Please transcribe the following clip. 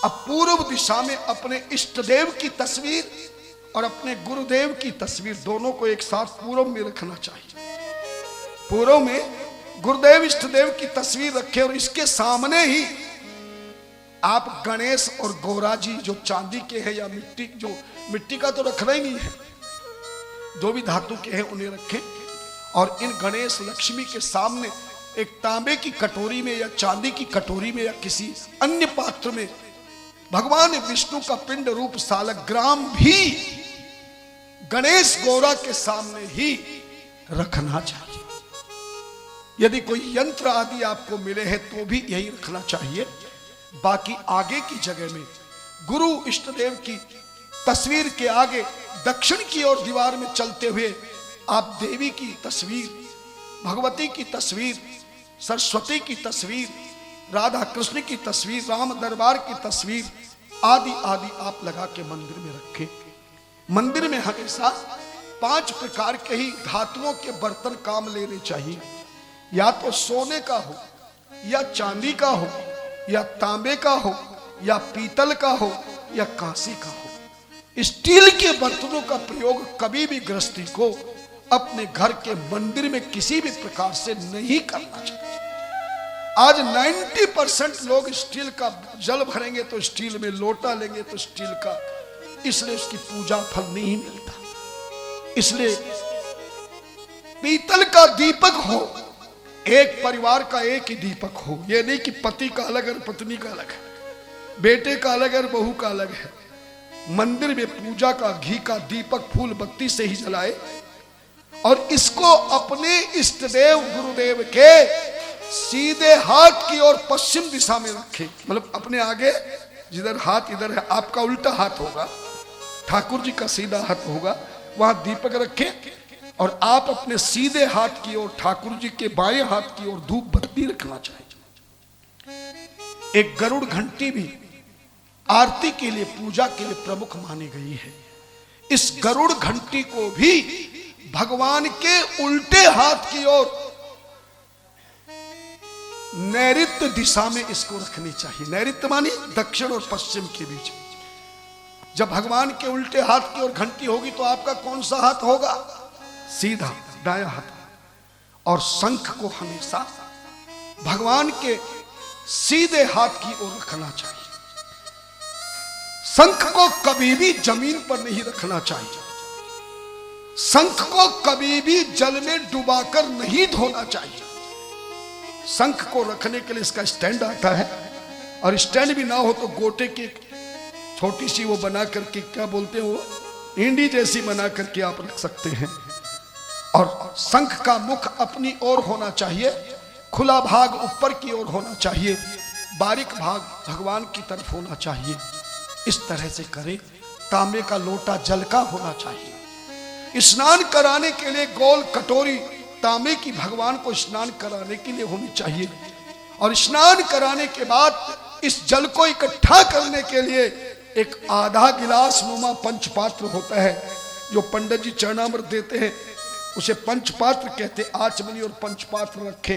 अब पूर्व दिशा में अपने इष्ट देव की तस्वीर और अपने गुरुदेव की तस्वीर दोनों को एक साथ पूर्व में रखना चाहिए। पूर्व में गुरुदेव इष्ट देव की तस्वीर रखे और इसके सामने ही आप गणेश और गौरा जी जो चांदी के हैं या मिट्टी का तो रखना ही नहीं है, जो भी धातु के हैं उन्हें रखें। और इन गणेश लक्ष्मी के सामने एक तांबे की कटोरी में या चांदी की कटोरी में या किसी अन्य पात्र में भगवान विष्णु का पिंड रूप सालग्राम भी गणेश गौरा के सामने ही रखना चाहिए। यदि कोई यंत्र आदि आपको मिले हैं तो भी यही रखना चाहिए। बाकी आगे की जगह में गुरु इष्ट देव की तस्वीर के आगे दक्षिण की ओर दीवार में चलते हुए आप देवी की तस्वीर, भगवती की तस्वीर, सरस्वती की तस्वीर, राधा कृष्ण की तस्वीर, राम दरबार की तस्वीर आदि आदि आप लगा के मंदिर में रखें। मंदिर में हमेशा 5 प्रकार के ही धातुओं के बर्तन काम लेने चाहिए। या तो सोने का हो, या चांदी का हो, या तांबे का हो, या पीतल का हो, या कांसी का हो। स्टील के बर्तनों का प्रयोग कभी भी गृहस्थी को अपने घर के मंदिर में किसी भी प्रकार से नहीं करना चाहिए। आज 90% लोग स्टील का जल भरेंगे तो स्टील में, लोटा लेंगे तो स्टील का, इसलिए उसकी पूजा फल नहीं मिलता। इसलिए पीतल का दीपक हो, एक परिवार का एक ही दीपक हो। यह नहीं कि पति का अलग और पत्नी का अलग है, बेटे का अलग और बहू का अलग है। मंदिर में पूजा का घी का दीपक फूल बत्ती से ही जलाए और इसको अपने इष्ट देव गुरुदेव के सीधे हाथ की ओर पश्चिम दिशा में रखें। मतलब अपने आगे जिधर हाथ इधर है, आपका उल्टा हाथ होगा, ठाकुर जी का सीधा हाथ होगा, वहां दीपक रखें और आप अपने सीधे हाथ की ओर ठाकुर जी के बाएं हाथ की ओर धूप बत्ती रखना चाहिए। एक गरुड़ घंटी भी आरती के लिए, पूजा के लिए प्रमुख मानी गई है। इस गरुड़ घंटी को भी भगवान के उल्टे हाथ की ओर नैऋत्य दिशा में इसको रखनी चाहिए। नैऋत्य मानी दक्षिण और पश्चिम के बीच। जब भगवान के उल्टे हाथ की ओर घंटी होगी तो आपका कौन सा हाथ होगा? सीधा दायां हाथ। और शंख को हमेशा भगवान के सीधे हाथ की ओर रखना चाहिए। शंख को कभी भी जमीन पर नहीं रखना चाहिए। शंख को कभी भी जल में डुबाकर नहीं धोना चाहिए। शंख को रखने के लिए इसका स्टैंड आता है, और स्टैंड भी ना हो तो गोटे की छोटी सी वो बना करके, क्या बोलते हैं वो, इंडी जैसी बना करके आप रख सकते हैं। और शंख का मुख अपनी ओर होना चाहिए, खुला भाग ऊपर की ओर होना चाहिए, बारीक भाग भगवान की तरफ होना चाहिए। इस तरह से करें। तांबे का लोटा जल का होना चाहिए। स्नान कराने के लिए गोल कटोरी तांबे की भगवान को स्नान कराने के लिए होनी चाहिए। और स्नान कराने के बाद इस जल को इकट्ठा करने के लिए एक आधा गिलास नुमा पंचपात्र होता है, जो पंडित जी चरणामृत देते हैं, उसे पंचपात्र कहते। आचमनी और पंचपात्र रखे